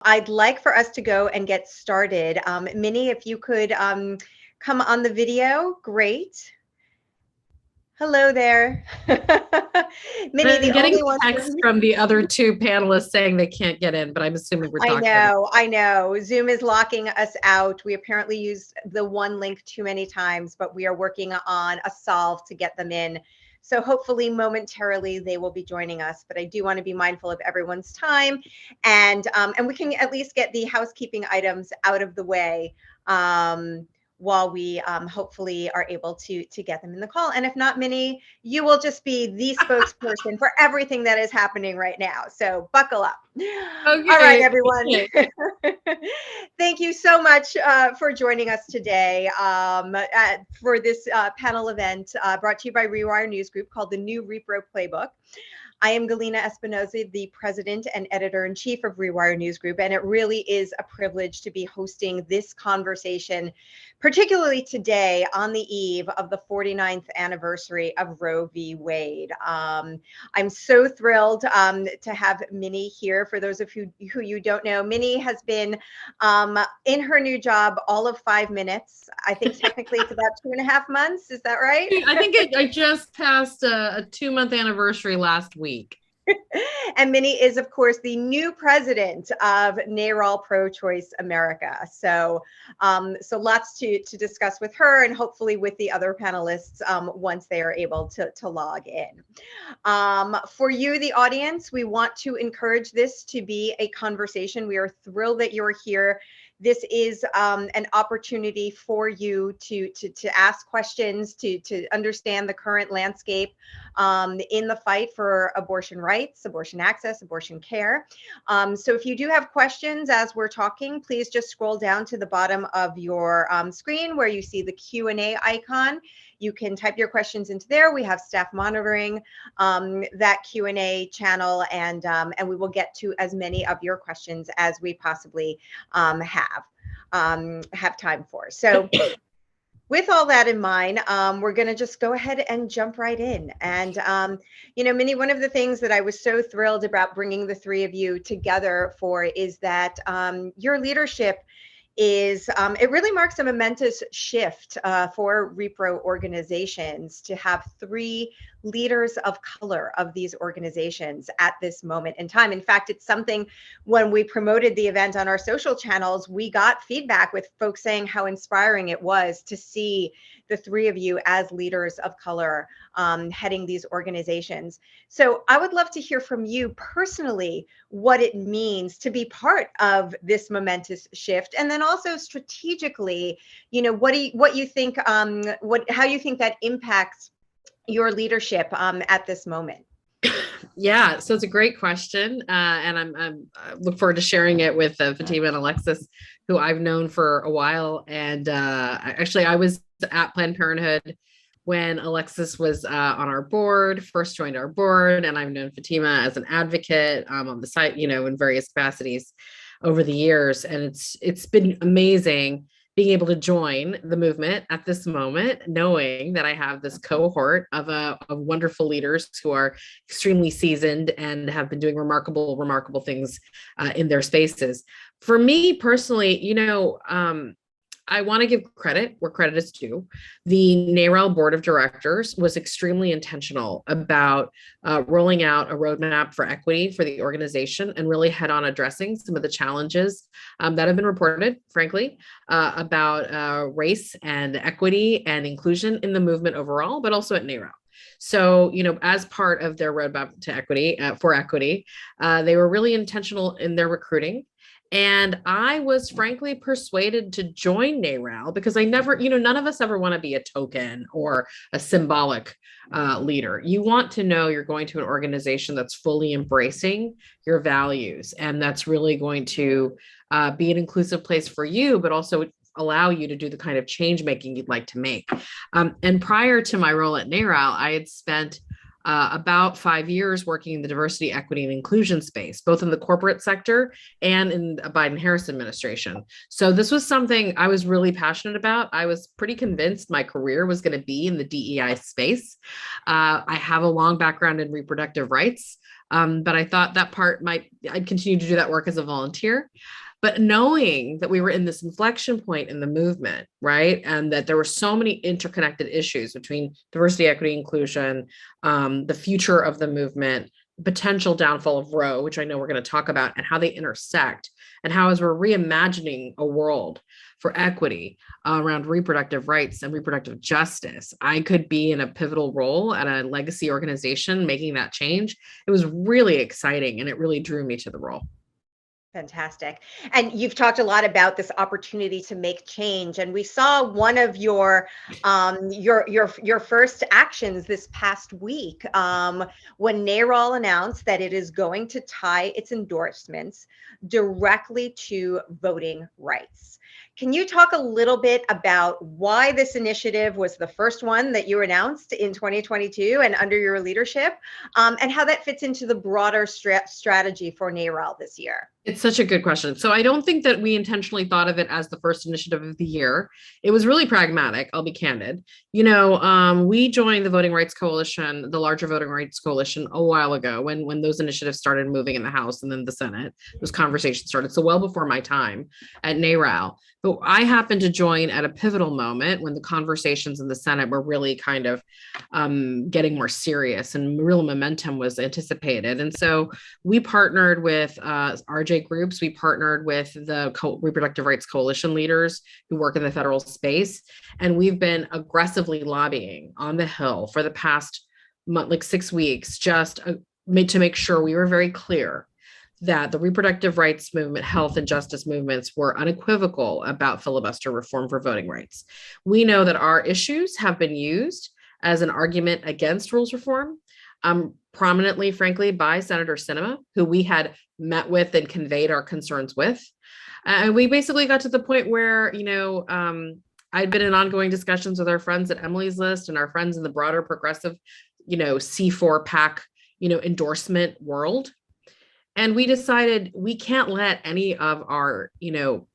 I'd like for us to go and get started. Minnie, if you could come on the video, great. Hello there. Minnie, I'm the getting only one. texts from the other two panelists saying they can't get in, but I'm assuming we're talking about. I know. Zoom is locking us out. We apparently used the one link too many times, but we are working on a solve to get them in. So hopefully momentarily they will be joining us, but I do want to be mindful of everyone's time, and we can at least get the housekeeping items out of the way while we hopefully are able to get them in the call. And if not, Minnie, you will just be the spokesperson for everything that is happening right now. So buckle up. Okay. All right, everyone. Okay. Thank you so much for joining us today for this panel event brought to you by Rewire News Group called the New Repro Playbook. I am Galina Espinoza, the president and editor-in-chief of Rewire News Group, and it really is a privilege to be hosting this conversation, particularly today on the eve of the 49th anniversary of Roe v. Wade. I'm so thrilled to have Minnie here. For those of you who you don't know, Minnie has been in her new job all of 5 minutes. I think technically it's about 2.5 months. Is that right? I think I just passed a 2-month anniversary last week. And Minnie is, of course, the new president of NARAL Pro-Choice America. So lots to discuss with her and hopefully with the other panelists once they are able to log in. For you, the audience, we want to encourage this to be a conversation. We are thrilled that you're here. This is an opportunity for you to ask questions, to understand the current landscape in the fight for abortion rights, abortion access, abortion care. So if you do have questions as we're talking, please just scroll down to the bottom of your screen where you see the Q&A icon. You can type your questions into there. We have staff monitoring that Q&A channel, and we will get to as many of your questions as we possibly have time for. So with all that in mind, we're going to just go ahead and jump right in. And, Minnie, one of the things that I was so thrilled about bringing the three of you together for is that your leadership is it really marks a momentous shift for Repro organizations to have three leaders of color of these organizations at this moment in time. In fact, it's something when we promoted the event on our social channels, we got feedback with folks saying how inspiring it was to see the three of you as leaders of color heading these organizations. So I would love to hear from you personally what it means to be part of this momentous shift, and then also strategically, what you think, how you think that impacts your leadership at this moment. Yeah, so it's a great question, and I look forward to sharing it with Fatima and Alexis, who I've known for a while. And actually, I was at Planned Parenthood when Alexis was on our board, first joined our board, and I've known Fatima as an advocate on the site, in various capacities over the years. And it's been amazing being able to join the movement at this moment, knowing that I have this cohort of wonderful leaders who are extremely seasoned and have been doing remarkable things in their spaces. For me personally, I want to give credit where credit is due. The NARAL board of directors was extremely intentional about rolling out a roadmap for equity for the organization and really head on addressing some of the challenges that have been reported, frankly, about race and equity and inclusion in the movement overall, but also at NARAL. So, as part of their roadmap to equity, for equity, they were really intentional in their recruiting. And I was frankly persuaded to join NARAL because I never, none of us ever want to be a token or a symbolic leader. You want to know you're going to an organization that's fully embracing your values and that's really going to be an inclusive place for you, but also allow you to do the kind of change making you'd like to make. And prior to my role at NARAL, I had spent about 5 years working in the diversity, equity, and inclusion space, both in the corporate sector and in the Biden-Harris administration. So this was something I was really passionate about. I was pretty convinced my career was going to be in the DEI space. I have a long background in reproductive rights, but I thought that I'd continue to do that work as a volunteer. But knowing that we were in this inflection point in the movement, right? And that there were so many interconnected issues between diversity, equity, inclusion, the future of the movement, potential downfall of Roe, which I know we're going to talk about, and how they intersect, and how as we're reimagining a world for equity around reproductive rights and reproductive justice, I could be in a pivotal role at a legacy organization making that change. It was really exciting, and it really drew me to the role. Fantastic. And you've talked a lot about this opportunity to make change. And we saw one of your first actions this past week when NARAL announced that it is going to tie its endorsements directly to voting rights. Can you talk a little bit about why this initiative was the first one that you announced in 2022 and under your leadership, and how that fits into the broader strategy for NARAL this year? It's such a good question. So I don't think that we intentionally thought of it as the first initiative of the year. It was really pragmatic, I'll be candid. We joined the Voting Rights Coalition, the larger Voting Rights Coalition, a while ago when those initiatives started moving in the House and then the Senate. Those conversations started. So well before my time at NARAL. But I happened to join at a pivotal moment when the conversations in the Senate were really kind of getting more serious and real momentum was anticipated. And so we partnered with RJ groups. We partnered with the Reproductive Rights Coalition leaders who work in the federal space. And we've been aggressively lobbying on the Hill for the past 6 weeks, just to make sure we were very clear that the reproductive rights movement, health and justice movements were unequivocal about filibuster reform for voting rights. We know that our issues have been used as an argument against rules reform, prominently, frankly, by Senator Sinema, who we had met with and conveyed our concerns with. And we basically got to the point where, I'd been in ongoing discussions with our friends at Emily's List and our friends in the broader progressive, C4 PAC, endorsement world. And we decided we can't let any of our,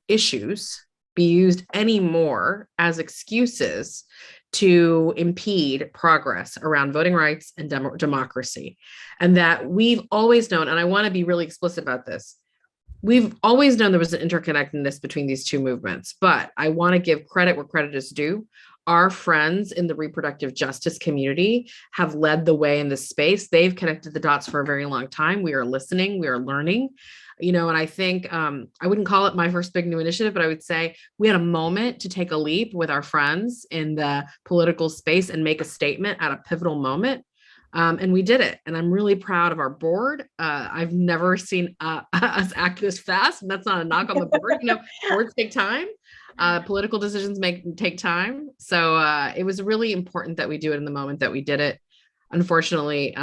issues be used anymore as excuses to impede progress around voting rights and democracy. And that we've always known, and I want to be really explicit about this, we've always known there was an interconnectedness between these two movements, but I want to give credit where credit is due. Our friends in the reproductive justice community have led the way in this space. They've connected the dots for a very long time. We are listening, we are learning, and I think I wouldn't call it my first big new initiative, but I would say we had a moment to take a leap with our friends in the political space and make a statement at a pivotal moment. And we did it. And I'm really proud of our board. I've never seen us act this fast. And that's not a knock on the board. Boards take time. Political decisions take time. So it was really important that we do it in the moment that we did it. Unfortunately,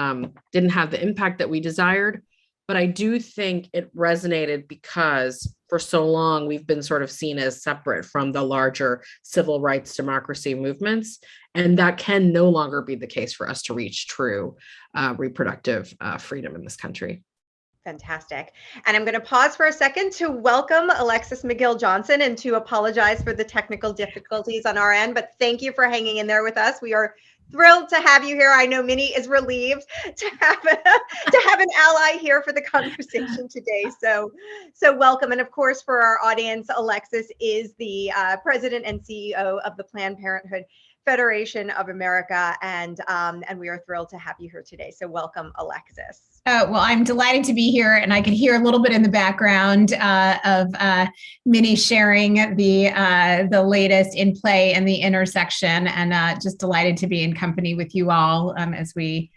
didn't have the impact that we desired. But I do think it resonated because for so long, we've been sort of seen as separate from the larger civil rights democracy movements. And that can no longer be the case for us to reach true reproductive freedom in this country. Fantastic. And I'm going to pause for a second to welcome Alexis McGill Johnson and to apologize for the technical difficulties on our end, but thank you for hanging in there with us. We are thrilled to have you here. I know Minnie is relieved to have an ally here for the conversation today. So welcome. And of course, for our audience, Alexis is the president and CEO of the Planned Parenthood Federation of America, and we are thrilled to have you here today. So welcome, Alexis. Well, I'm delighted to be here, and I can hear a little bit in the background of Minnie sharing the latest in play and the intersection, and just delighted to be in company with you all as we,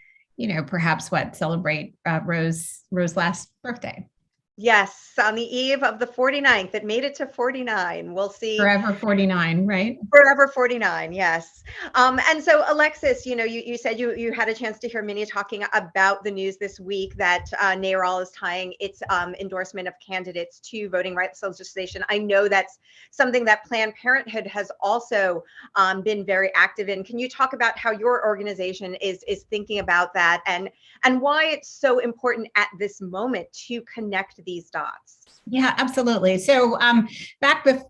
perhaps celebrate Rose's last birthday. Yes, on the eve of the 49th, it made it to 49. We'll see. Forever 49, right? Forever 49, yes. And so, Alexis, you said you had a chance to hear Minnie talking about the news this week that NARAL is tying its endorsement of candidates to voting rights legislation. I know that's something that Planned Parenthood has also been very active in. Can you talk about how your organization is thinking about that and why it's so important at this moment to connect these dots? Yeah, absolutely. So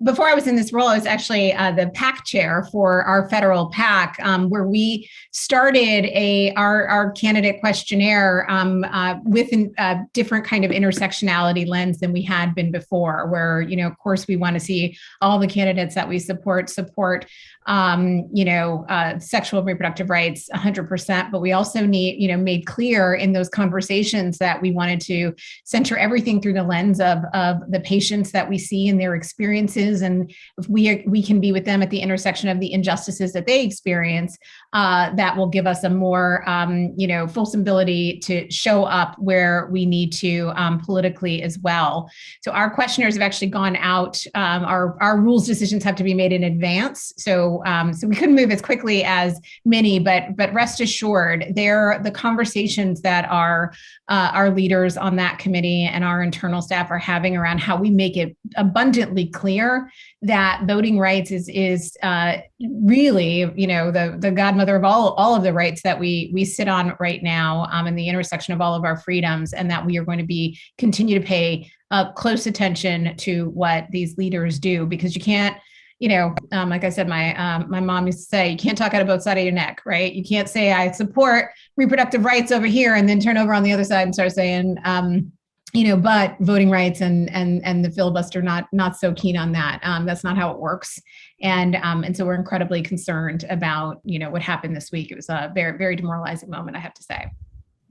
before I was in this role, I was actually the PAC chair for our federal PAC, where we started our candidate questionnaire with a different kind of intersectionality lens than we had been before, where, of course, we want to see all the candidates that we support sexual and reproductive rights 100%. But we also made clear in those conversations that we wanted to center everything through the lens of the patients that we see and their experiences. And if we can be with them at the intersection of the injustices that they experience, that will give us a more, fulsome ability to show up where we need to politically as well. So our questionnaires have actually gone out. Our rules decisions have to be made in advance. So we couldn't move as quickly as many, but rest assured, the conversations that our leaders on that committee and our internal staff are having around how we make it abundantly clear that voting rights is really, the godmother of all of the rights that we sit on right now, and the intersection of all of our freedoms, and that we are going to continue to pay close attention to what these leaders do, because you can't, like I said, my mom used to say, you can't talk out of both sides of your neck, right? You can't say I support reproductive rights over here and then turn over on the other side and start saying, but voting rights and the filibuster not so keen on that. That's not how it works. And so we're incredibly concerned about, what happened this week. It was a very, very demoralizing moment, I have to say.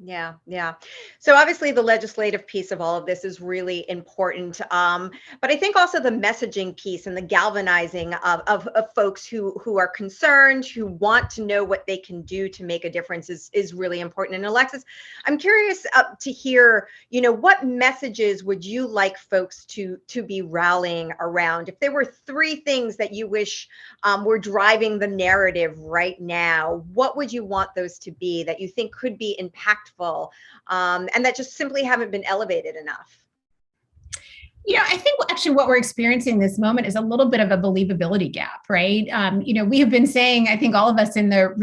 Yeah. So obviously the legislative piece of all of this is really important. But I think also the messaging piece and the galvanizing of folks who are concerned, who want to know what they can do to make a difference is really important. And Alexis, I'm curious to hear, what messages would you like folks to be rallying around? If there were 3 things that you wish were driving the narrative right now, what would you want those to be that you think could be impactful? And that just simply haven't been elevated enough? I think actually what we're experiencing this moment is a little bit of a believability gap, right? We have been saying, I think all of us in the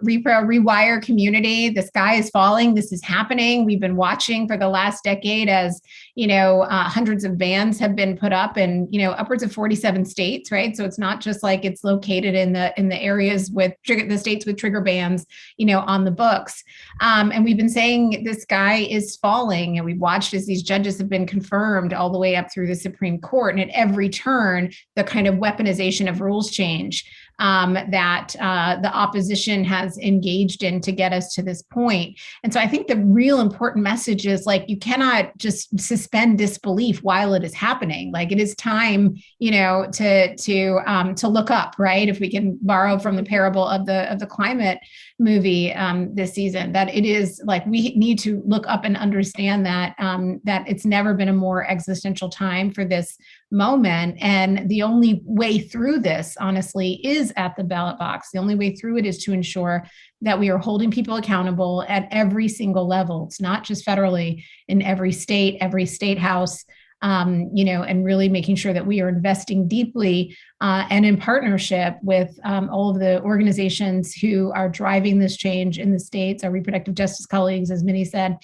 Rewire community, the sky is falling, this is happening. We've been watching for the last decade as, hundreds of bans have been put up in, upwards of 47 states, right? So it's not just like it's located in the areas with the states with trigger bans, on the books. And we've been saying the sky is falling, and we've watched as these judges have been confirmed all the way up through the Supreme Court. And at every turn, the kind of weaponization of rules change that the opposition has engaged in to get us to this point. And so I think the real important message is, like, you cannot just suspend disbelief while it is happening. Like, it is time, to look up, right? If we can borrow from the parable of the climate movie this season, that it is like we need to look up and understand that that it's never been a more existential time for this moment. And the only way through this, honestly, is at the ballot box. The only way through it is to ensure that we are holding people accountable at every single level. It's not just federally, in every state house, and really making sure that we are investing deeply and in partnership with all of the organizations who are driving this change in the states, our reproductive justice colleagues, as Minnie said,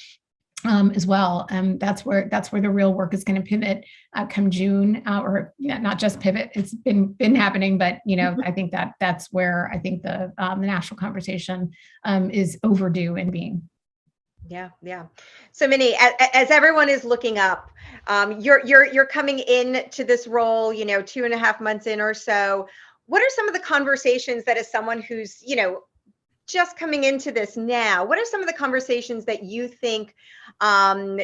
as well. That's where the real work is going to pivot come June, or not just pivot. It's been happening, but I think that's where I think the national conversation is overdue in being. Yeah. So Minnie, as everyone is looking up, you're coming in to this role, 2.5 months in or so. What are some of the conversations that, as someone who's, just coming into this now, what are some of the conversations that you think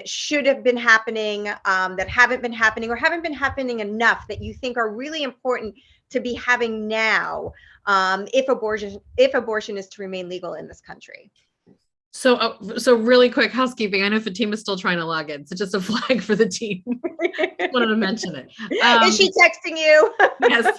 should have been happening, that haven't been happening, or haven't been happening enough, that you think are really important to be having now, if abortion is to remain legal in this country? So really quick housekeeping. I know Fatima's still trying to log in, so just a flag for the team. Wanted to mention it. Is she texting you? Yes,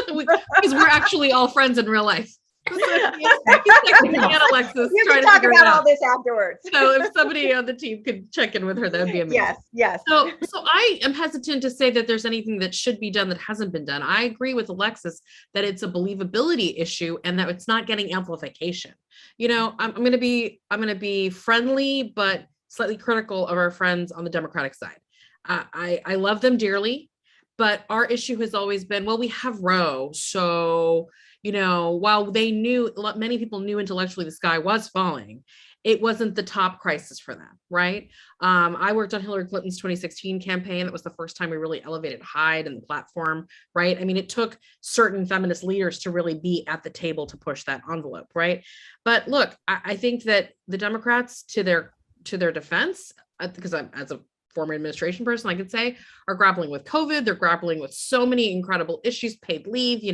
because we're actually all friends in real life. So he's texting me and Alexis. You trying can to talk figure it about out. all this afterwards. So if somebody on the team could check in with her, that would be amazing. Yes. So I am hesitant to say that there's anything that should be done that hasn't been done. I agree with Alexis that it's a believability issue and that it's not getting amplification. I'm going to be friendly but slightly critical of our friends on the Democratic side. I love them dearly, but our issue has always been, well, we have Roe, so while many people knew intellectually the sky was falling, it wasn't the top crisis for them, right? I worked on Hillary Clinton's 2016 campaign. That was the first time we really elevated Hyde and the platform, right? I mean, it took certain feminist leaders to really be at the table to push that envelope, right? But look, I think that the Democrats, to their defense, because I'm, as a former administration person, I could say, are grappling with COVID. They're grappling with so many incredible issues, paid leave,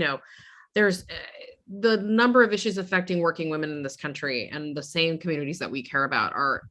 there's the number of issues affecting working women in this country and the same communities that we care about are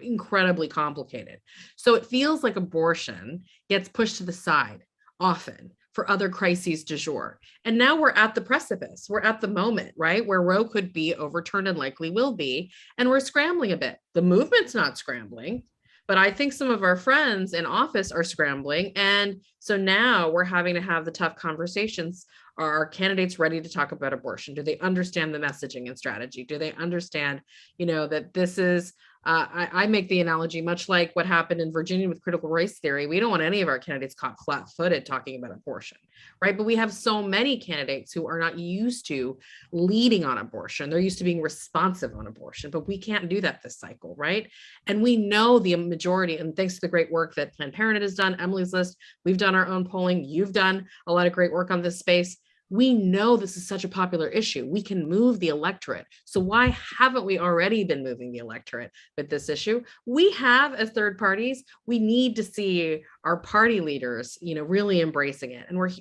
incredibly complicated. So it feels like abortion gets pushed to the side often for other crises du jour. And now we're at the precipice. We're at the moment, right, where Roe could be overturned and likely will be. And we're scrambling a bit. The movement's not scrambling, but I think some of our friends in office are scrambling. And so now we're having to have the tough conversations. Are our candidates ready to talk about abortion? Do they understand the messaging and strategy? Do they understand, that this is, I make the analogy much like what happened in Virginia with critical race theory. We don't want any of our candidates caught flat-footed talking about abortion, right? But we have so many candidates who are not used to leading on abortion. They're used to being responsive on abortion, but we can't do that this cycle, right? And we know the majority, and thanks to the great work that Planned Parenthood has done, Emily's List, we've done our own polling, you've done a lot of great work on this space. We know this is such a popular issue. We can move the electorate. So why haven't we already been moving the electorate with this issue? We have, as third parties. We need to see our party leaders, really embracing it. And we're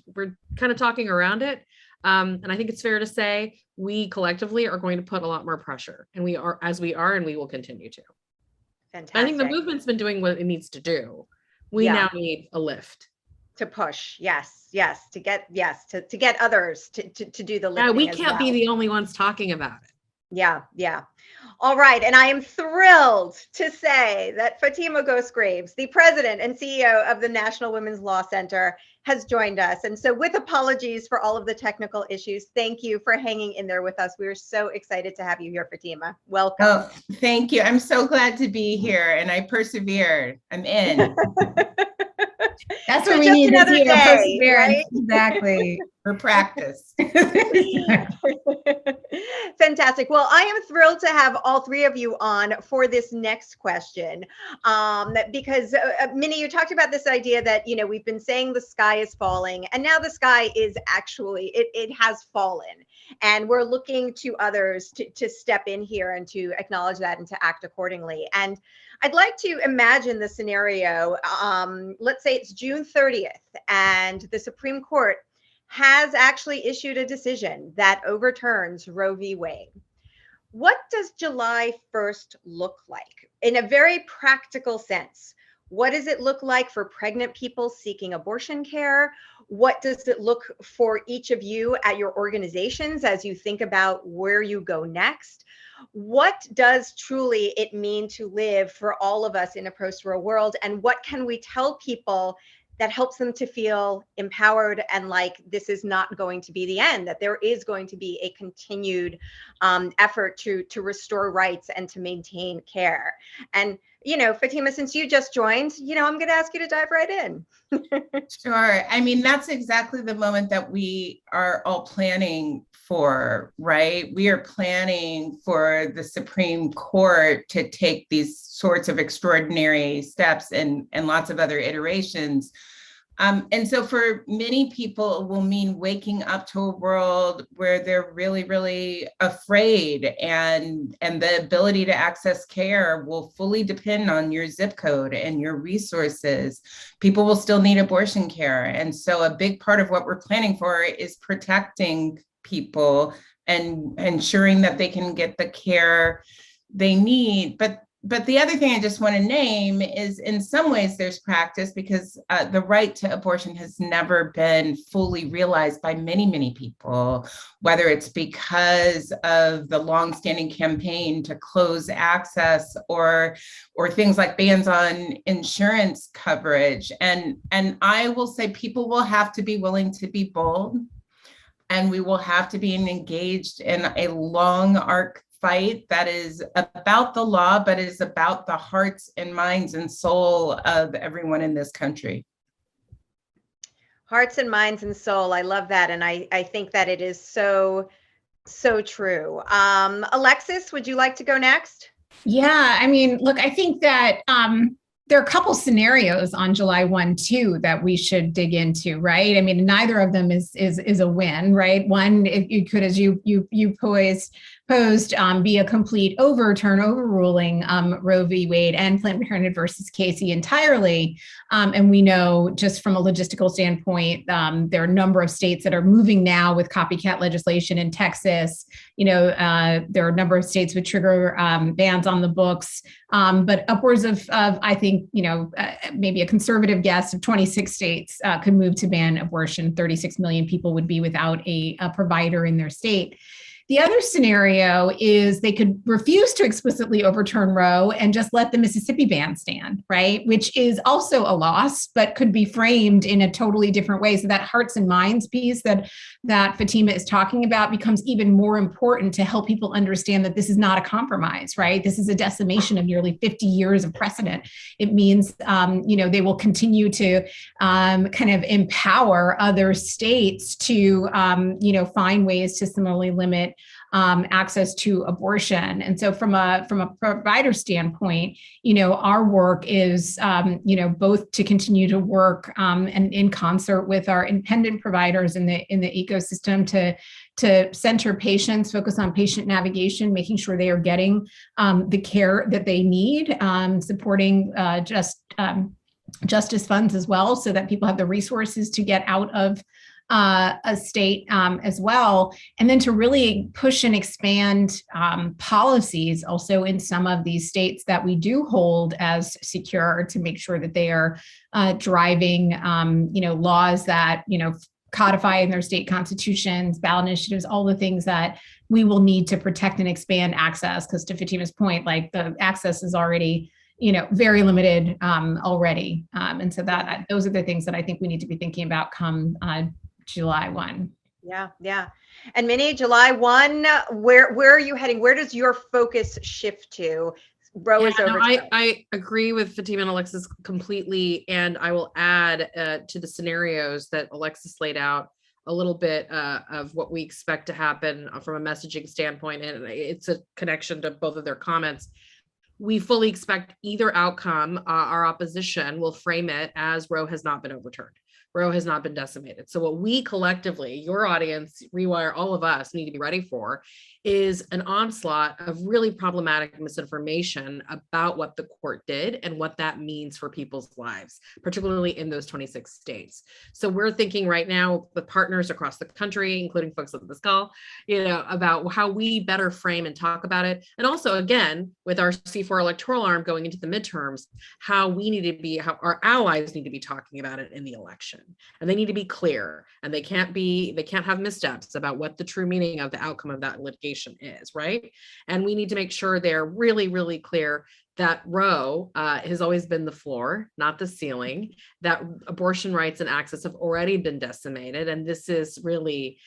kind of talking around it. And I think it's fair to say we collectively are going to put a lot more pressure, and we are, and we will continue to. Fantastic. I think the movement's been doing what it needs to do. We now need a lift. To push, to get others to do the lifting. Yeah, we can't be the only ones talking about it. Yeah. All right. And I am thrilled to say that Fatima Goss-Graves, the president and CEO of the National Women's Law Center, has joined us. And so, with apologies for all of the technical issues, thank you for hanging in there with us. We are so excited to have you here, Fatima. Welcome. Oh, thank you. I'm so glad to be here, and I persevered. I'm in. That's what we need to see, perseverance. Right? Exactly. For practice. Fantastic. Well, I am thrilled to have all three of you on for this next question, because Minnie, you talked about this idea that, we've been saying the sky is falling, and now the sky is actually, it has fallen. And we're looking to others to step in here and to acknowledge that and to act accordingly. And I'd like to imagine the scenario. Let's say it's June 30th and the Supreme Court has actually issued a decision that overturns Roe v. Wade. What does July 1st look like in a very practical sense? What does it look like for pregnant people seeking abortion care? What does it look for each of you at your organizations as you think about where you go next? What does truly it mean to live for all of us in a post-Roe world? And what can we tell people that helps them to feel empowered and like this is not going to be the end, that there is going to be a continued effort to restore rights and to maintain care? And, Fatima, since you just joined, I'm going to ask you to dive right in. Sure. I mean, that's exactly the moment that we are all planning for, right? We are planning for the Supreme Court to take these sorts of extraordinary steps and lots of other iterations. And so for many people, it will mean waking up to a world where they're really, really afraid, and the ability to access care will fully depend on your zip code and your resources. People will still need abortion care. And so a big part of what we're planning for is protecting people and ensuring that they can get the care they need. But the other thing I just want to name is, in some ways there's practice, because the right to abortion has never been fully realized by many, many people, whether it's because of the longstanding campaign to close access or things like bans on insurance coverage. And I will say people will have to be willing to be bold, and we will have to be engaged in a long arc fight that is about the law, but is about the hearts and minds and soul of everyone in this country. Hearts and minds and soul. I love that. And I think that it is so, so true. Alexis, would you like to go next? Yeah, I mean, look, I think that there are a couple scenarios on July 1, too, that we should dig into, right? I mean, neither of them is a win, right? One, it could, as you posed, be a complete overruling Roe v. Wade and Planned Parenthood versus Casey entirely. And we know, just from a logistical standpoint, there are a number of states that are moving now with copycat legislation in Texas. There are a number of states with trigger bans on the books, but upwards of I think, maybe a conservative guess of 26 states could move to ban abortion. 36 million people would be without a provider in their state. The other scenario is they could refuse to explicitly overturn Roe and just let the Mississippi ban stand, right? Which is also a loss, but could be framed in a totally different way. So that hearts and minds piece that Fatima is talking about becomes even more important to help people understand that this is not a compromise, right? This is a decimation of nearly 50 years of precedent. It means, they will continue to kind of empower other states to, find ways to similarly limit access to abortion. And so from a provider standpoint, our work is, both to continue to work and in concert with our independent providers in the ecosystem to center patients, focus on patient navigation, making sure they are getting the care that they need, supporting justice funds as well, so that people have the resources to get out of a state as well, and then to really push and expand policies also in some of these states that we do hold as secure, to make sure that they are driving laws that codify in their state constitutions, ballot initiatives, all the things that we will need to protect and expand access. Because to Fatima's point, like, the access is already very limited already, and so those are the things that I think we need to be thinking about come July 1. Yeah. And Minnie, July 1, where are you heading? Where does your focus shift to? Roe is over. I agree with Fatima and Alexis completely. And I will add to the scenarios that Alexis laid out a little bit of what we expect to happen from a messaging standpoint. And it's a connection to both of their comments. We fully expect either outcome. Our opposition will frame it as Roe has not been overturned. Roe has not been decimated. So what we collectively, your audience, Rewire, all of us need to be ready for is an onslaught of really problematic misinformation about what the court did and what that means for people's lives, particularly in those 26 states. So we're thinking right now with partners across the country, including folks at this call, about how we better frame and talk about it. And also, again, with our C4 electoral arm going into the midterms, how our allies need to be talking about it in the election. And they need to be clear, and they can't have missteps about what the true meaning of the outcome of that litigation is, right? And we need to make sure they're really, really clear that Roe has always been the floor, not the ceiling, that abortion rights and access have already been decimated, and this is really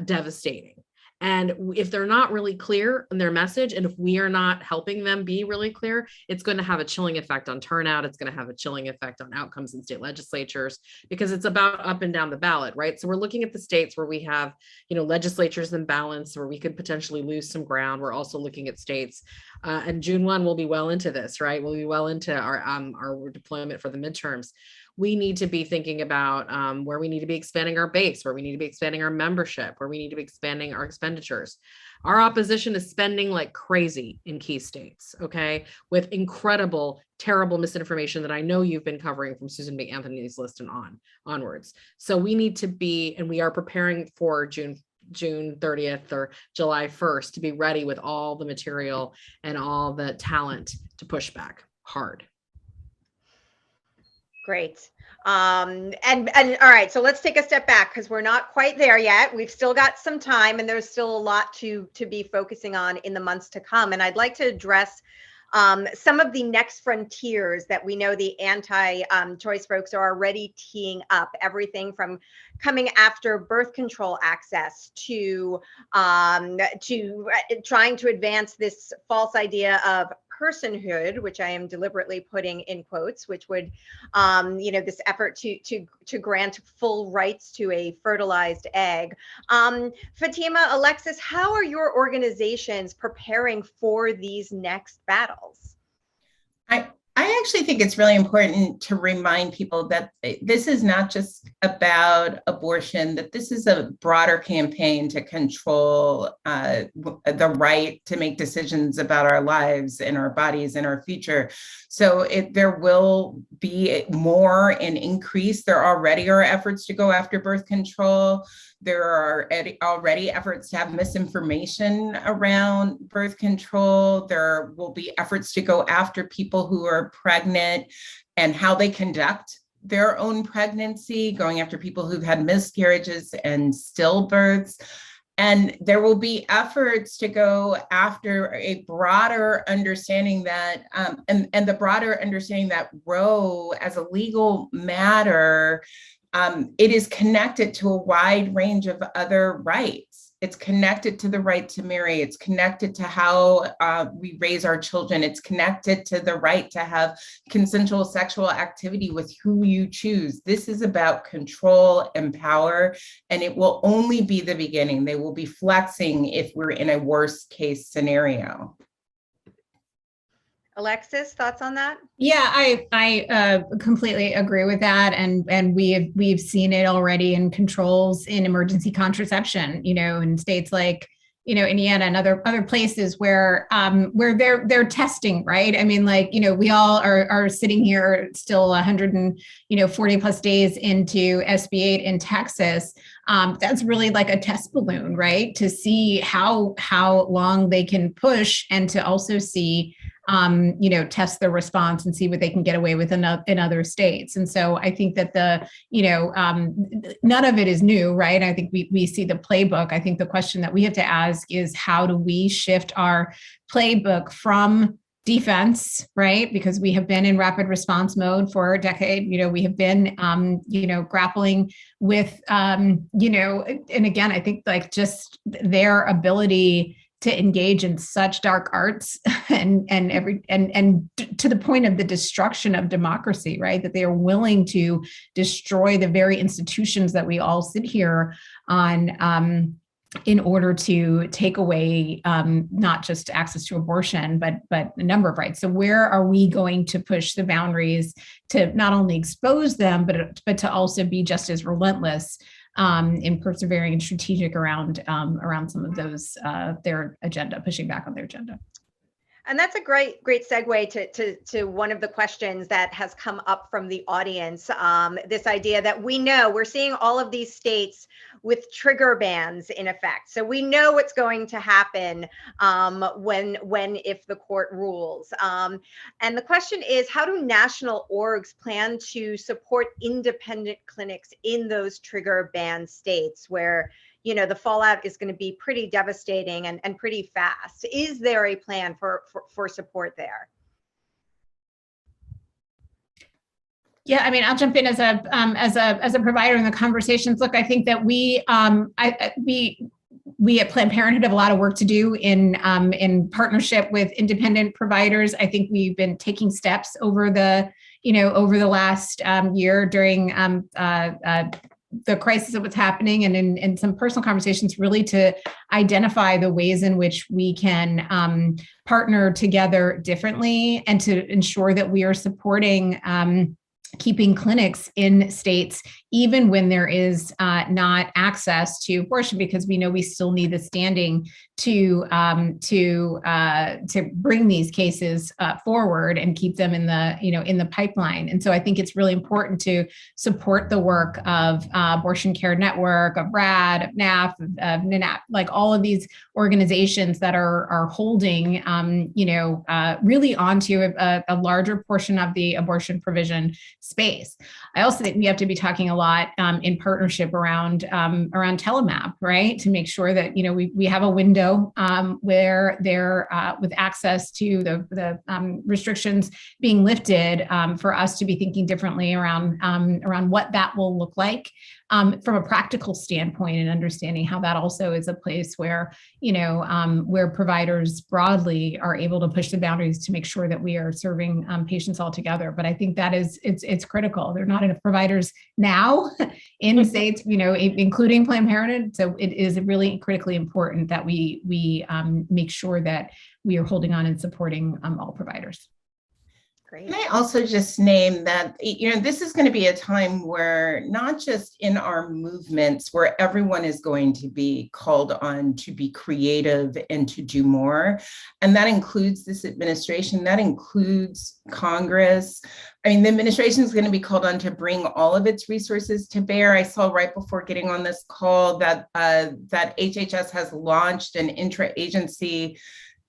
devastating. And if they're not really clear in their message, and if we are not helping them be really clear, it's going to have a chilling effect on turnout. It's going to have a chilling effect on outcomes in state legislatures, because it's about up and down the ballot, right? So we're looking at the states where we have, legislatures in balance, where we could potentially lose some ground. We're also looking at states, and June 1 will be well into this, right? We'll be well into our deployment for the midterms. We need to be thinking about where we need to be expanding our base, where we need to be expanding our membership, where we need to be expanding our expenditures. Our opposition is spending like crazy in key states, okay, with incredible, terrible misinformation that I know you've been covering from Susan B. Anthony's list and onwards. So we need to be, and we are preparing for June June 30th or July 1st to be ready with all the material and all the talent to push back hard. Great. And all right, so let's take a step back because we're not quite there yet. We've still got some time and there's still a lot to be focusing on in the months to come. And I'd like to address some of the next frontiers that we know the anti-choice folks are already teeing up, everything from coming after birth control access to trying to advance this false idea of personhood, which I am deliberately putting in quotes, which would, this effort to grant full rights to a fertilized egg. Fatima, Alexis, how are your organizations preparing for these next battles? I actually think it's really important to remind people that this is not just about abortion, that this is a broader campaign to control the right to make decisions about our lives and our bodies and our future. So there will be more and increase. There already are efforts to go after birth control. There are already efforts to have misinformation around birth control. There will be efforts to go after people who are pregnant and how they conduct their own pregnancy, going after people who've had miscarriages and stillbirths. And there will be efforts to go after a broader understanding that, and the broader understanding that Roe as a legal matter, it is connected to a wide range of other rights. It's connected to the right to marry. It's connected to how we raise our children. It's connected to the right to have consensual sexual activity with who you choose. This is about control and power, and it will only be the beginning. They will be flexing if we're in a worst case scenario. Alexis, thoughts on that? Yeah, I completely agree with that, and we've seen it already in controls in emergency contraception, in states like Indiana and other places where they're testing, right? I mean, we all are sitting here still 140 plus days into SB8 in Texas. That's really like a test balloon, right? To see how long they can push and to also see test the response and see what they can get away with in other states. And so I think that none of it is new, right? I think we see the playbook. I think the question that we have to ask is, how do we shift our playbook from defense, right? Because we have been in rapid response mode for a decade. We have been, grappling with, and again, I think just their ability to engage in such dark arts and to the point of the destruction of democracy, right? That they are willing to destroy the very institutions that we all sit here on, in order to take away not just access to abortion, but a number of rights. So where are we going to push the boundaries to not only expose them, but to also be just as relentless in persevering and strategic around some of those their agenda, pushing back on their agenda. And that's a great segue to one of the questions that has come up from the audience. This idea that we're seeing all of these states with trigger bans in effect. So we know what's going to happen if the court rules. And the question is, how do national orgs plan to support independent clinics in those trigger ban states where the fallout is going to be pretty devastating and pretty fast? Is there a plan for support there? Yeah, I mean, I'll jump in as a provider in the conversations. Look, I think that we at Planned Parenthood have a lot of work to do in partnership with independent providers. I think we've been taking steps over the last year during the crisis of what's happening, and in some personal conversations, really to identify the ways in which we can partner together differently and to ensure that we are supporting keeping clinics in states, even when there is not access to abortion, because we know we still need the standing to bring these cases forward and keep them in the pipeline. And so I think it's really important to support the work of Abortion Care Network, of RAD, of NAF, of NNAP, like all of these organizations that are holding really onto a larger portion of the abortion provision space. I also think we have to be talking a lot in partnership around telemap, right? To make sure that we have a window where there, with access to the restrictions being lifted, for us to be thinking differently around what that will look like from a practical standpoint, and understanding how that also is a place where where providers broadly are able to push the boundaries to make sure that we are serving patients all together. But I think that it's critical. There are not enough providers now in states, including Planned Parenthood. So it is really critically important that we make sure that we are holding on and supporting all providers. Great. Can I also just name that, this is going to be a time where not just in our movements, where everyone is going to be called on to be creative and to do more. And that includes this administration, that includes Congress. I mean, the administration is going to be called on to bring all of its resources to bear. I saw right before getting on this call that HHS has launched an intra-agency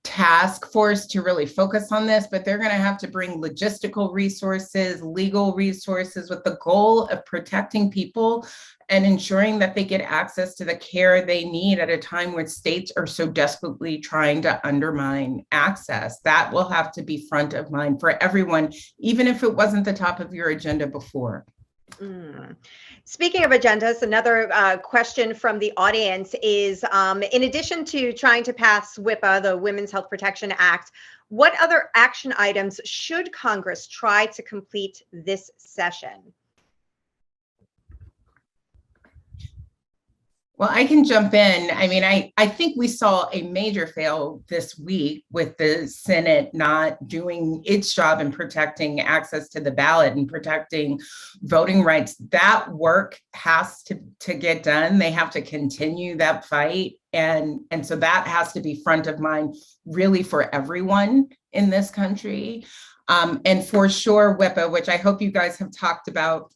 task force to really focus on this, but they're going to have to bring logistical resources, legal resources, with the goal of protecting people and ensuring that they get access to the care they need at a time when states are so desperately trying to undermine access. That will have to be front of mind for everyone, even if it wasn't the top of your agenda before. Speaking of agendas, another question from the audience is, in addition to trying to pass WIPA, the Women's Health Protection Act, what other action items should Congress try to complete this session? Well, I can jump in. I mean, I think we saw a major fail this week with the Senate not doing its job in protecting access to the ballot and protecting voting rights. That work has to get done. They have to continue that fight. And so that has to be front of mind really for everyone in this country. And for sure, WIPA, which I hope you guys have talked about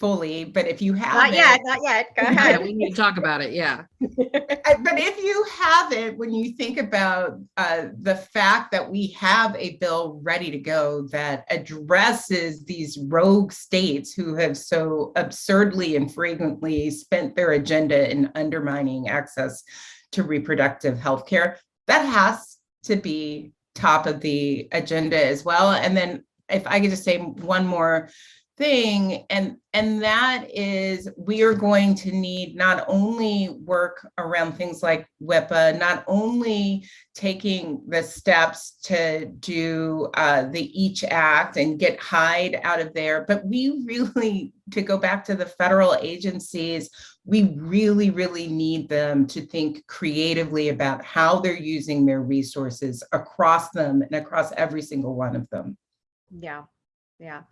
fully, but if you haven't, not yet. Go ahead. We need to talk about it. Yeah. But if you haven't, when you think about the fact that we have a bill ready to go that addresses these rogue states who have so absurdly and frequently spent their agenda in undermining access to reproductive health care, that has to be top of the agenda as well. And then if I could just say one more thing, and that is, we are going to need not only work around things like WIPA, not only taking the steps to do the EACH Act and get Hyde out of there, but we really, to go back to the federal agencies, we really, really need them to think creatively about how they're using their resources across them and across every single one of them. Yeah,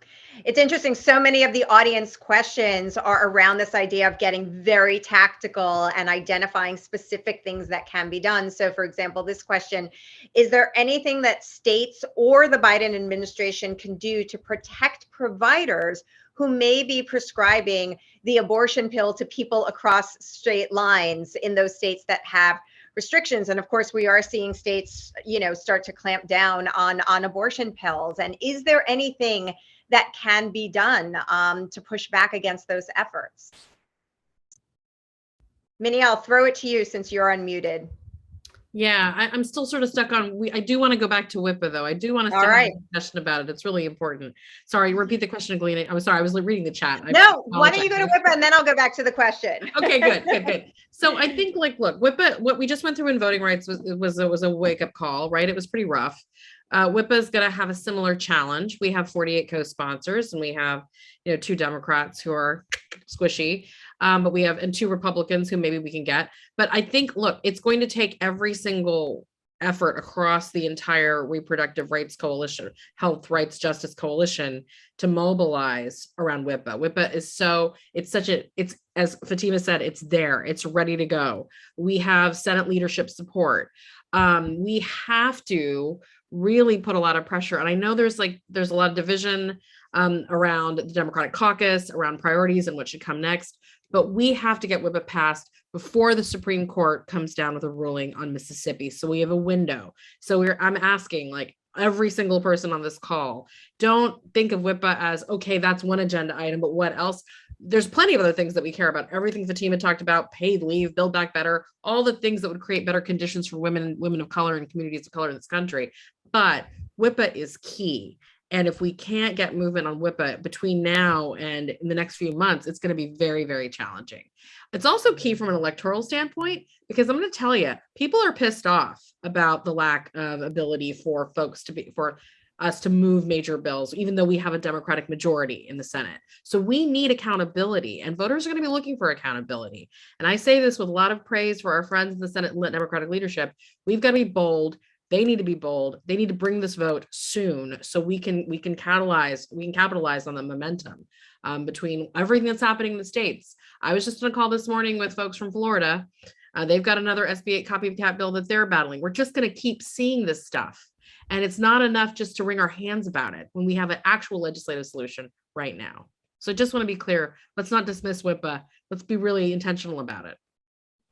it's interesting. So many of the audience questions are around this idea of getting very tactical and identifying specific things that can be done. So, for example, this question, is there anything that states or the Biden administration can do to protect providers who may be prescribing the abortion pill to people across state lines in those states that have restrictions? And of course, we are seeing states, start to clamp down on abortion pills. And is there anything that can be done to push back against those efforts? Minnie, I'll throw it to you since you're unmuted. Yeah, I'm still sort of stuck on, I do want to go back to WIPA though. I do want to have a discussion about it. It's really important. Sorry, repeat the question, Galina. I'm sorry, I was reading the chat. No, why don't you go to WIPA and then I'll go back to the question. Okay, good. So I think, look, WIPA, what we just went through in voting rights was a wake-up call, right? It was pretty rough. WIPA is going to have a similar challenge. We have 48 co-sponsors and we have, 2 Democrats who are squishy. But we have, and 2 Republicans who maybe we can get. But I think, look, it's going to take every single effort across the entire reproductive rights coalition, health rights justice coalition, to mobilize around WIPA. WIPA is it's as Fatima said, it's there, it's ready to go. We have Senate leadership support. We have to really put a lot of pressure. And I know there's a lot of division around the Democratic caucus, around priorities and what should come next. But we have to get WIPA passed before the Supreme Court comes down with a ruling on Mississippi. So we have a window. So I'm asking, like, every single person on this call, don't think of WIPA as, okay, that's one agenda item, but what else? There's plenty of other things that we care about. Everything Fatima talked about, paid leave, Build Back Better, all the things that would create better conditions for women of color and communities of color in this country. But WIPA is key. And if we can't get movement on WIPA between now and in the next few months, it's going to be very, very challenging. It's also key from an electoral standpoint, because I'm going to tell you, people are pissed off about the lack of ability for us to move major bills, even though we have a Democratic majority in the Senate. So we need accountability, and voters are going to be looking for accountability. And I say this with a lot of praise for our friends in the Senate Democratic leadership. We've got to be bold. They need to be bold. They need to bring this vote soon, so we can capitalize on the momentum between everything that's happening in the states. I was just on a call this morning with folks from Florida. They've got another SB 8 copycat bill that they're battling. We're just going to keep seeing this stuff. And it's not enough just to wring our hands about it when we have an actual legislative solution right now. So I just want to be clear. Let's not dismiss WIPA. Let's be really intentional about it.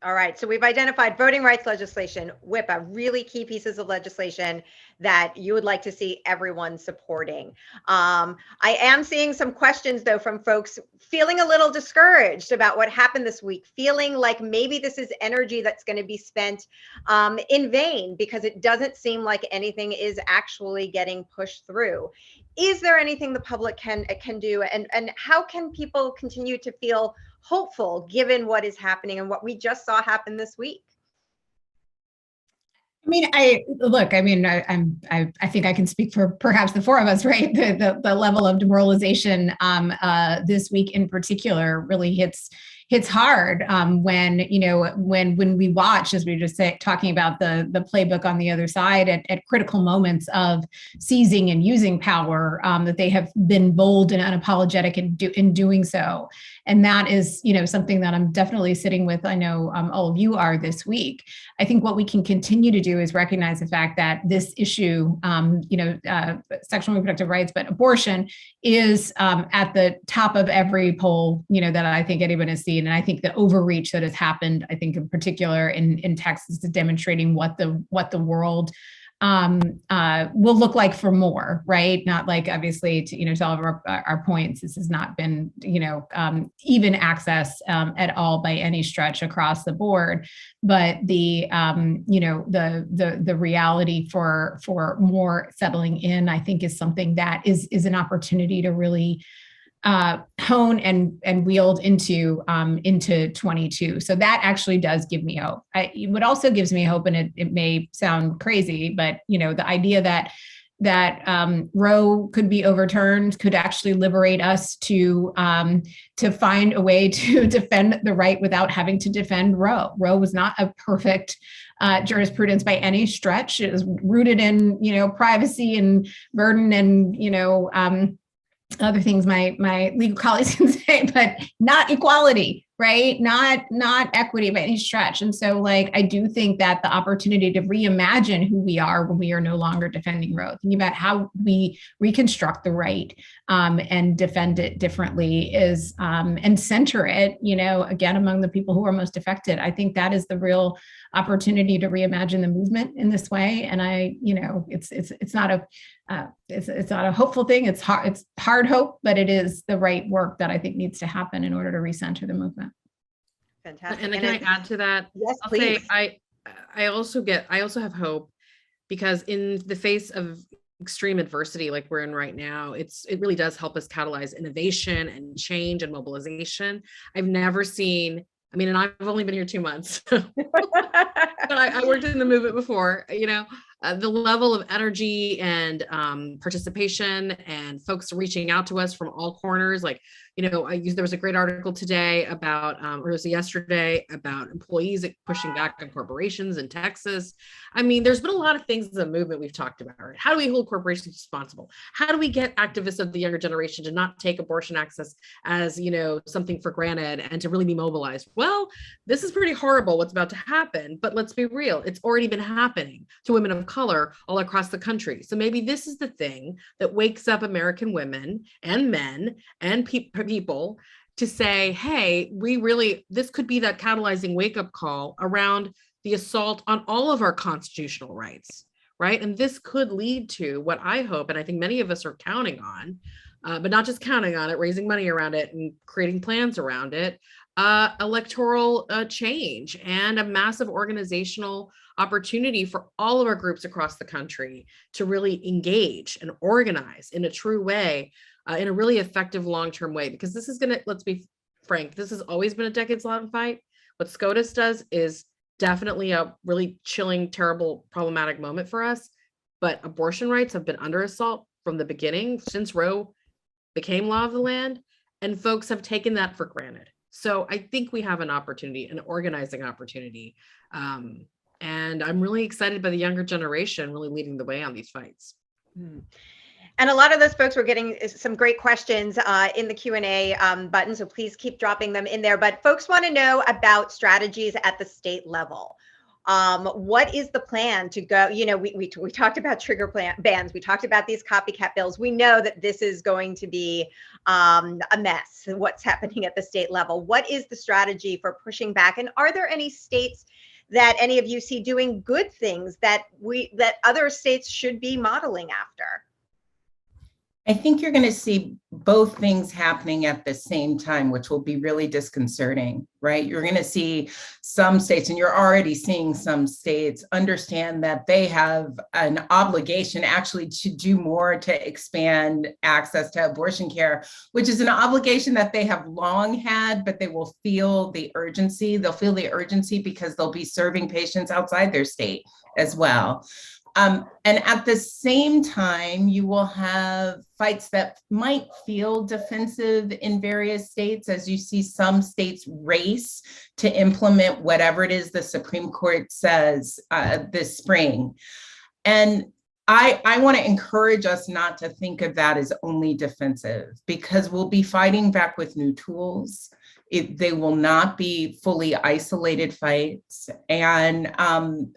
All right, so we've identified voting rights legislation, WIPA, really key pieces of legislation that you would like to see everyone supporting. I am seeing some questions, though, from folks feeling a little discouraged about what happened this week, feeling like maybe this is energy that's going to be spent in vain, because it doesn't seem like anything is actually getting pushed through. Is there anything the public can do, and how can people continue to feel hopeful given what is happening and what we just saw happen this week? I mean, I think I can speak for perhaps the four of us, right? The level of demoralization this week in particular really hits hard when we watch, as we were just talking about the playbook on the other side, at critical moments of seizing and using power, that they have been bold and unapologetic in doing so. And that is, something that I'm definitely sitting with. I know all of you are this week. I think what we can continue to do is recognize the fact that this issue, sexual and reproductive rights, but abortion is at the top of every poll, that I think anyone has seen. And I think the overreach that has happened, I think in particular in Texas, is demonstrating what the world will look like for more, right? Not like, obviously, to all of our points, this has not been, even access at all by any stretch across the board. But the reality for more settling in, I think, is something that is an opportunity to really hone and wield into 22. So that actually does give me hope. What also gives me hope, and it may sound crazy, but the idea that Roe could be overturned could actually liberate us to find a way to defend the right without having to defend Roe. Roe was not a perfect jurisprudence by any stretch. It was rooted in privacy and burden and other things my legal colleagues can say, but not equality, right? Not equity by any stretch. And so, I do think that the opportunity to reimagine who we are when we are no longer defending Roe, thinking about how we reconstruct the right and defend it differently is, and center it, again, among the people who are most affected. I think that is the real opportunity to reimagine the movement in this way. And it's not a hopeful thing. It's hard hope, but it is the right work that I think needs to happen in order to recenter the movement. Fantastic. And can I add to that? Yes, I'll please. say I also have hope, because in the face of extreme adversity like we're in right now, it really does help us catalyze innovation and change and mobilization. I've never seen, and I've only been here 2 months, but I worked in the movement before, the level of energy and participation and folks reaching out to us from all corners. Like, there was a great article today about, or it was yesterday, about employees pushing back on corporations in Texas. I mean, there's been a lot of things in the movement we've talked about. Right? How do we hold corporations responsible? How do we get activists of the younger generation to not take abortion access as, something for granted and to really be mobilized? Well, this is pretty horrible what's about to happen, but let's be real. It's already been happening to women of color all across the country. So maybe this is the thing that wakes up American women and men and people to say, hey, this could be that catalyzing wake-up call around the assault on all of our constitutional rights, right? And this could lead to what I hope, and I think many of us are counting on, but not just counting on it, raising money around it and creating plans around it, electoral change and a massive organizational opportunity for all of our groups across the country to really engage and organize in a true way, in a really effective long-term way, because this is let's be frank, this has always been a decades-long fight. What SCOTUS does is definitely a really chilling, terrible, problematic moment for us, but abortion rights have been under assault from the beginning, since Roe became law of the land, and folks have taken that for granted. So I think we have an opportunity, an organizing opportunity. And I'm really excited by the younger generation really leading the way on these fights. And a lot of those folks were getting some great questions in the Q&A button, so please keep dropping them in there. But folks want to know about strategies at the state level. What is the plan to go? We talked about trigger bans. We talked about these copycat bills. We know that this is going to be a mess, what's happening at the state level. What is the strategy for pushing back? And are there any states that any of you see doing good things that other states should be modeling after? I think you're going to see both things happening at the same time, which will be really disconcerting, right? You're going to see some states, and you're already seeing some states, understand that they have an obligation actually to do more to expand access to abortion care, which is an obligation that they have long had, but they will feel the urgency. They'll feel the urgency because they'll be serving patients outside their state as well. And at the same time, you will have fights that might feel defensive in various states as you see some states race to implement whatever it is the Supreme Court says this spring. And I want to encourage us not to think of that as only defensive, because we'll be fighting back with new tools. They will not be fully isolated fights. And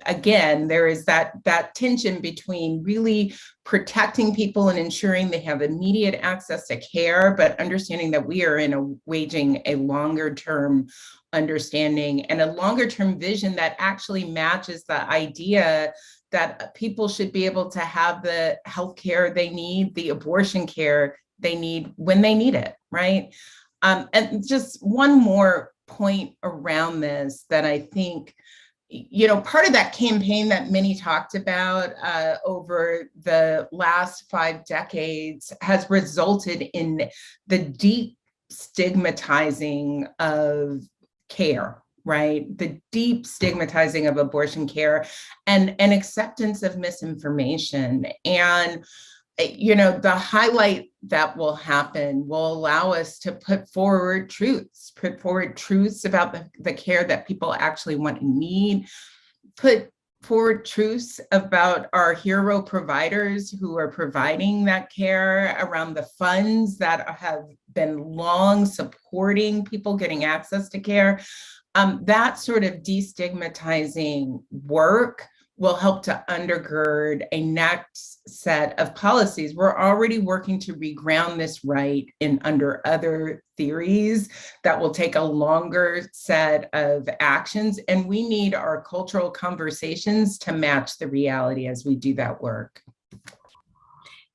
again, there is that tension between really protecting people and ensuring they have immediate access to care, but understanding that we are waging a longer term understanding and a longer term vision that actually matches the idea that people should be able to have the health care they need, the abortion care they need when they need it, right? And just one more point around this that I think, part of that campaign that Minnie talked about over the last 5 decades has resulted in the deep stigmatizing of care, right? The deep stigmatizing of abortion care and acceptance of misinformation. And the highlight that will happen will allow us to put forward truths about the care that people actually want and need, put forward truths about our hero providers who are providing that care, around the funds that have been long supporting people getting access to care. That sort of destigmatizing work will help to undergird a next set of policies. We're already working to reground this right under other theories that will take a longer set of actions. And we need our cultural conversations to match the reality as we do that work.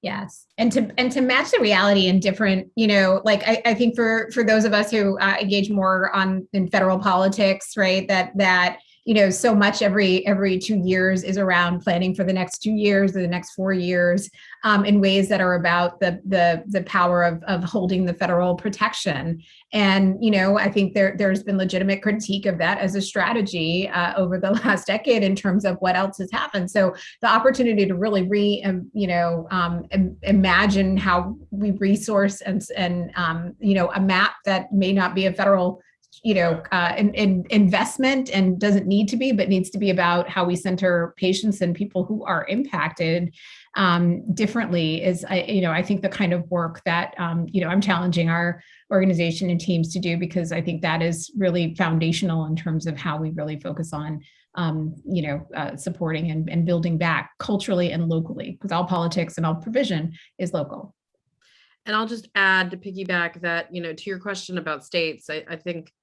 Yes. And to match the reality in different, I think for those of us who engage more in federal politics, right, that so much every 2 years is around planning for the next 2 years or the next 4 years, in ways that are about the power of holding the federal protection. And, I think there's been legitimate critique of that as a strategy over the last decade in terms of what else has happened. So the opportunity to really imagine how we resource and a map that may not be a federal investment and doesn't need to be, but needs to be about how we center patients and people who are impacted differently is, I think the kind of work that, I'm challenging our organization and teams to do, because I think that is really foundational in terms of how we really focus on, supporting and building back culturally and locally, because all politics and all provision is local. And I'll just add to piggyback that, to your question about states, I think,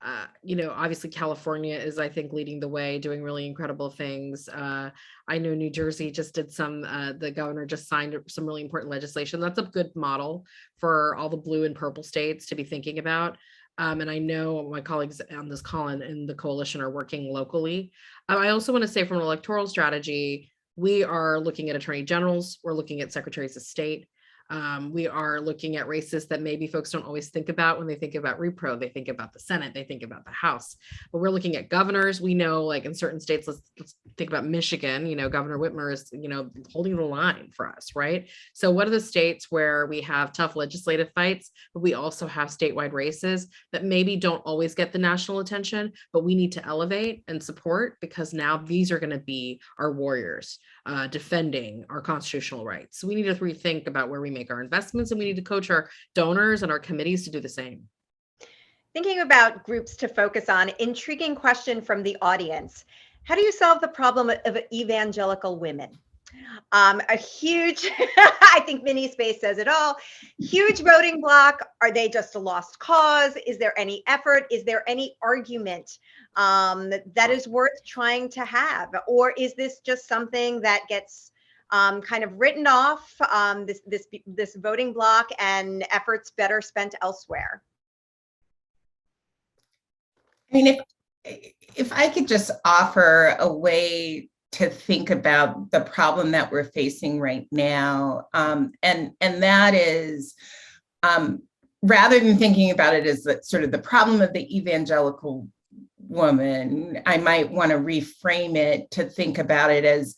obviously California is, I think, leading the way, doing really incredible things. I know New Jersey just did the governor just signed some really important legislation. That's a good model for all the blue and purple states to be thinking about. And I know my colleagues on this call and in the coalition are working locally. I also want to say, from an electoral strategy, we are looking at attorney generals, we're looking at secretaries of state. We are looking at races that maybe folks don't always think about when they think about repro. They think about the Senate, they think about the House, but we're looking at governors. We know, like in certain states, let's think about Michigan, Governor Whitmer is, holding the line for us, right? So what are the states where we have tough legislative fights, but we also have statewide races that maybe don't always get the national attention, but we need to elevate and support, because now these are going to be our warriors defending our constitutional rights. So we need to rethink about where we make our investments, and we need to coach our donors and our committees to do the same. Thinking about groups to focus on, intriguing question from the audience. How do you solve the problem of evangelical women? A huge, I think Minnie's face says it all, huge voting block. Are they just a lost cause? Is there any effort? Is there any argument that is worth trying to have? Or is this just something that gets kind of written off, this voting block, and efforts better spent elsewhere? I mean, if I could just offer a way to think about the problem that we're facing right now, and that is, rather than thinking about it as sort of the problem of the evangelical woman, I might want to reframe it to think about it as,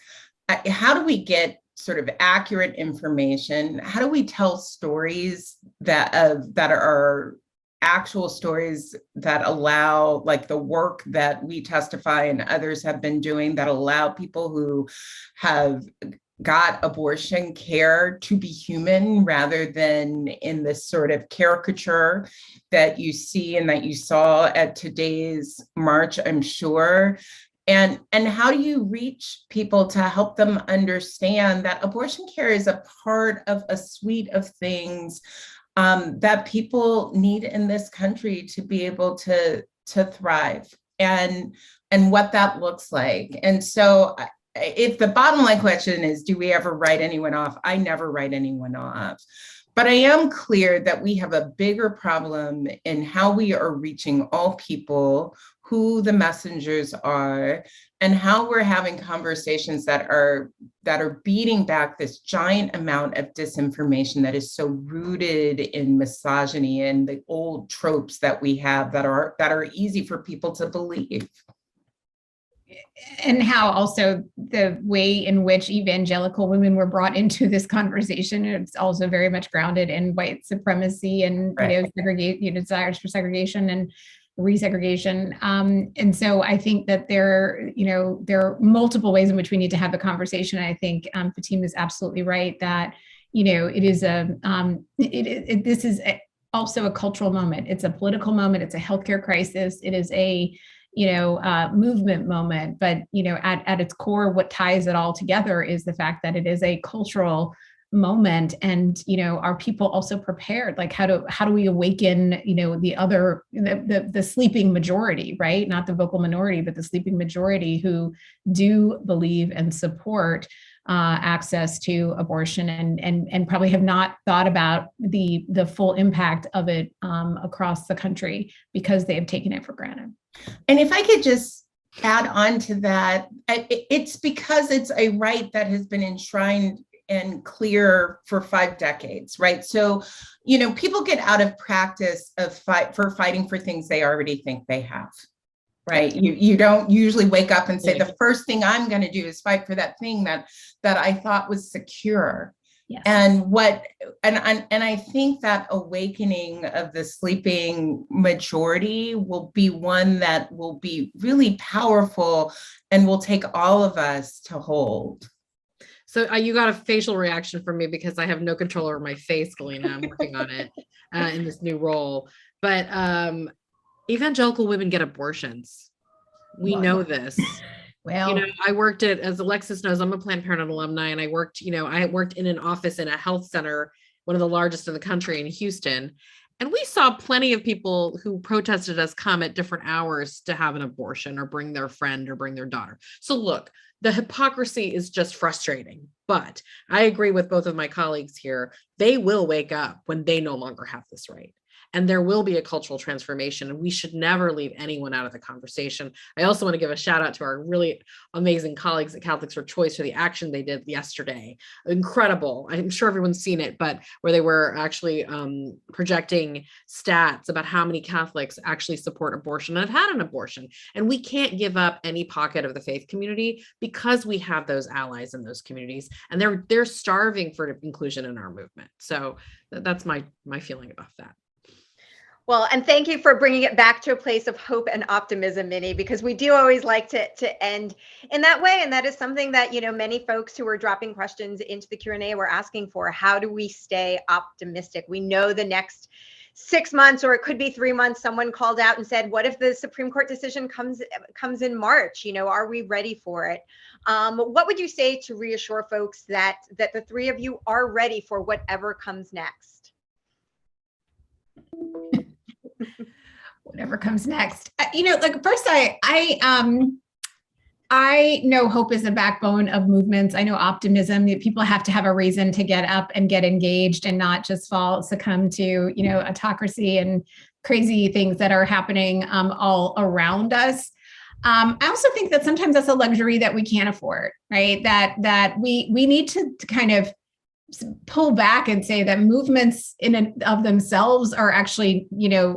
how do we get sort of accurate information? How do we tell stories that are actual stories that allow, like the work that we testify and others have been doing, that allow people who have got abortion care to be human, rather than in this sort of caricature that you see and that you saw at today's march, I'm sure. And how do you reach people to help them understand that abortion care is a part of a suite of things that people need in this country to be able to thrive, and what that looks like. And so if the bottom line question is, do we ever write anyone off? I never write anyone off. But I am clear that we have a bigger problem in how we are reaching all people, who the messengers are, and how we're having conversations that are beating back this giant amount of disinformation that is so rooted in misogyny and the old tropes that we have that are easy for people to believe. And how also the way in which evangelical women were brought into this conversation, it's also very much grounded in white supremacy and desires for segregation and resegregation. And so I think that there are multiple ways in which we need to have the conversation. I think Fatima is absolutely right that it is this is also a cultural moment. It's a political moment. It's a healthcare crisis. It is a movement moment, but at its core, what ties it all together is the fact that it is a cultural moment. And are people also prepared? Like, how do we awaken the sleeping majority, right? Not the vocal minority, but the sleeping majority who do believe and support access to abortion, and probably have not thought about the full impact of it across the country because they have taken it for granted. And if I could just add on to that, it's because it's a right that has been enshrined and clear for 5 decades, right? So, people get out of practice of fighting for things they already think they have, right? You don't usually wake up and say, the first thing I'm going to do is fight for that thing that I thought was secure. Yes. And I think that awakening of the sleeping majority will be one that will be really powerful and will take all of us to hold. So you got a facial reaction from me because I have no control over my face, Galina. I'm working on it in this new role. But evangelical women get abortions. We know this. Well, I worked as Alexis knows, I'm a Planned Parenthood alumni, and I worked in an office in a health center, one of the largest in the country in Houston. And we saw plenty of people who protested us come at different hours to have an abortion or bring their friend or bring their daughter. So look, the hypocrisy is just frustrating, but I agree with both of my colleagues here. They will wake up when they no longer have this right. And there will be a cultural transformation, and we should never leave anyone out of the conversation. I also want to give a shout out to our really amazing colleagues at Catholics for Choice for the action they did yesterday. Incredible. I'm sure everyone's seen it, but where they were actually projecting stats about how many Catholics actually support abortion and have had an abortion. And we can't give up any pocket of the faith community because we have those allies in those communities, and they're starving for inclusion in our movement. So that's my feeling about that. Well, and thank you for bringing it back to a place of hope and optimism, Minnie, because we do always like to end in that way. And that is something that, many folks who are dropping questions into the Q&A were asking for. How do we stay optimistic? We know the next 6 months, or it could be 3 months, someone called out and said, what if the Supreme Court decision comes in March? Are we ready for it? What would you say to reassure folks that the three of you are ready for whatever comes next? Whatever comes next. First, I know hope is the backbone of movements. I know optimism. People have to have a reason to get up and get engaged and not just succumb to, autocracy and crazy things that are happening all around us. I also think that sometimes that's a luxury that we can't afford, right? That we need to kind of pull back and say that movements in and of themselves are actually,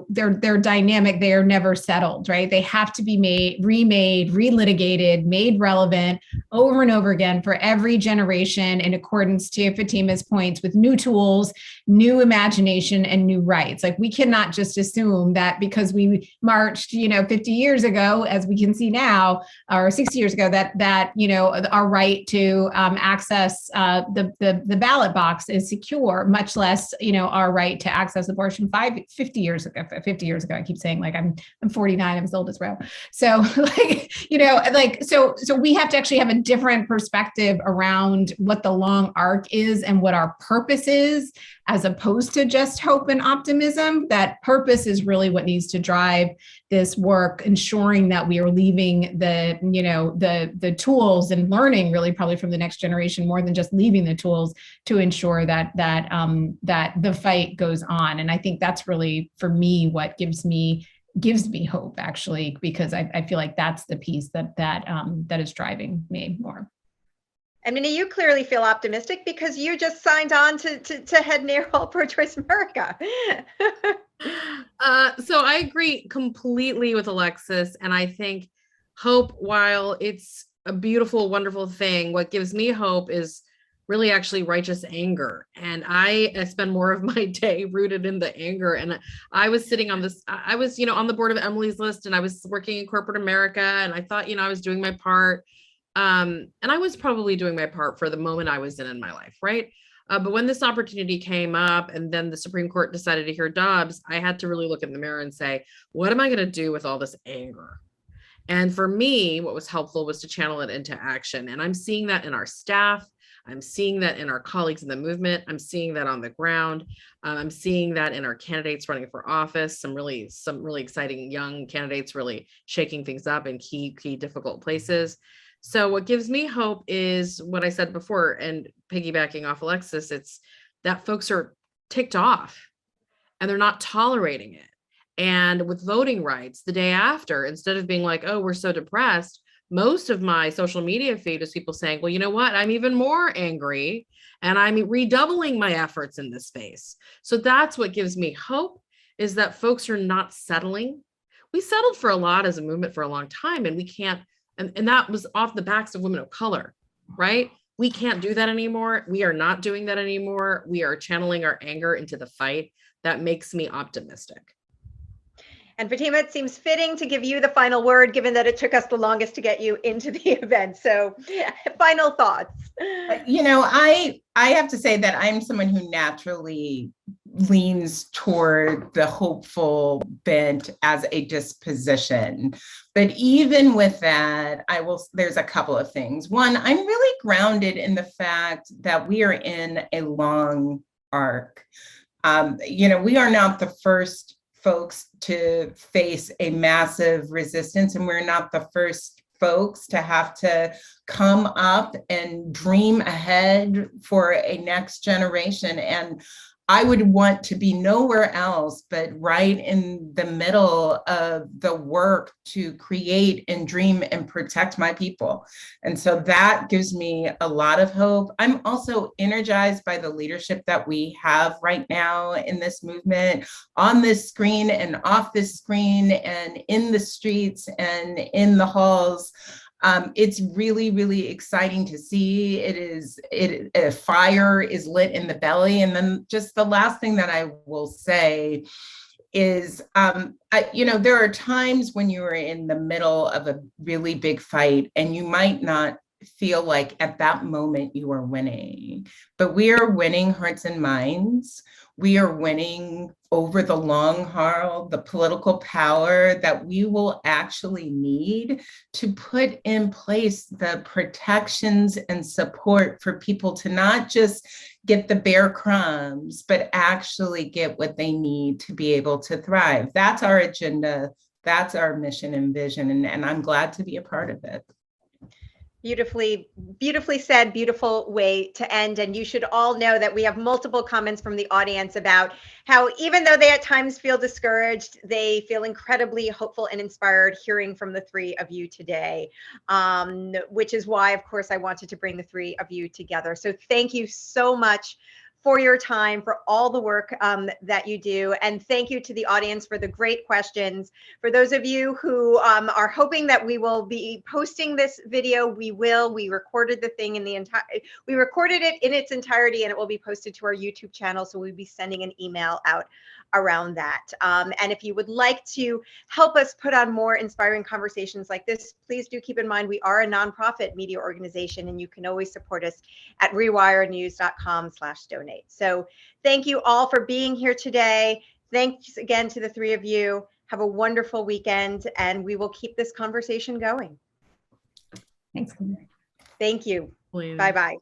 they're dynamic. They are never settled, right? They have to be remade, relitigated, made relevant over and over again for every generation in accordance to Fatima's points, with new tools, new imagination, and new rights. Like, we cannot just assume that because we marched, 50 years ago, as we can see now, or 60 years ago, that our right to access the ballot box is secure, much less, our right to access abortion 50 years ago. I keep saying, like, I'm 49, I'm as old as Roe. So so we have to actually have a different perspective around what the long arc is and what our purpose is, as opposed to just hope and optimism. That purpose is really what needs to drive this work, ensuring that we are leaving the tools and learning, really probably from the next generation, more than just leaving the tools, to ensure that the fight goes on. And I think that's really, for me, what gives me hope, actually, because I feel like that's the piece that is driving me more. I mean, you clearly feel optimistic because you just signed on to head NARAL Pro-Choice America. So I agree completely with Alexis. And I think hope, while it's a beautiful, wonderful thing, what gives me hope is really actually righteous anger. And I spend more of my day rooted in the anger. And I was sitting on this, I was, on the board of Emily's List, and I was working in corporate America, and I thought, I was doing my part. And I was probably doing my part for the moment I was in my life, right? But when this opportunity came up, and then the Supreme Court decided to hear Dobbs, I had to really look in the mirror and say, what am I going to do with all this anger? And for me, what was helpful was to channel it into action. And I'm seeing that in our staff. I'm seeing that in our colleagues in the movement. I'm seeing that on the ground. I'm seeing that in our candidates running for office, some really exciting young candidates really shaking things up in key difficult places. So what gives me hope is what I said before, and piggybacking off Alexis, it's that folks are ticked off and they're not tolerating it. And with voting rights the day after, instead of being like, oh, we're so depressed, most of my social media feed is people saying, well, you know what? I'm even more angry and I'm redoubling my efforts in this space. So that's what gives me hope, is that folks are not settling. We settled for a lot as a movement for a long time, and we can't, and that was off the backs of women of color, right? We can't do that anymore. We are not doing that anymore. We are channeling our anger into the fight. That makes me optimistic. And Fatima, it seems fitting to give you the final word, given that it took us the longest to get you into the event. So final thoughts. You know, I have to say that I'm someone who naturally leans toward the hopeful bent as a disposition. But even with that, there's a couple of things. One, I'm really grounded in the fact that we are in a long arc. You know, we are not the first folks to face a massive resistance, and we're not the first folks to have to come up and dream ahead for a next generation. And I would want to be nowhere else but right in the middle of the work to create and dream and protect my people. And so that gives me a lot of hope. I'm also energized by the leadership that we have right now in this movement, on this screen and off this screen and in the streets and in the halls. It's really, really exciting to see. A fire is lit in the belly. And then just the last thing that I will say is, you know, there are times when you are in the middle of a really big fight and you might not feel like at that moment you are winning, but we are winning hearts and minds. We are winning over the long haul, the political power that we will actually need to put in place the protections and support for people to not just get the bare crumbs, but actually get what they need to be able to thrive. That's our agenda. That's our mission and vision. And I'm glad to be a part of it. Beautifully said, beautiful way to end. And you should all know that we have multiple comments from the audience about how even though they at times feel discouraged, they feel incredibly hopeful and inspired hearing from the three of you today, which is why, of course, I wanted to bring the three of you together. So thank you so much for your time, for all the work that you do. And thank you to the audience for the great questions. For those of you who are hoping that we will be posting this video, we will. We recorded the thing we recorded it in its entirety, and it will be posted to our YouTube channel. So we'll be sending an email out around that. And if you would like to help us put on more inspiring conversations like this, please do keep in mind we are a nonprofit media organization, and you can always support us at rewirenews.com/donate. So thank you all for being here today. Thanks again to the three of you. Have a wonderful weekend, and we will keep this conversation going. Thanks. Thank you. Please. Bye-bye.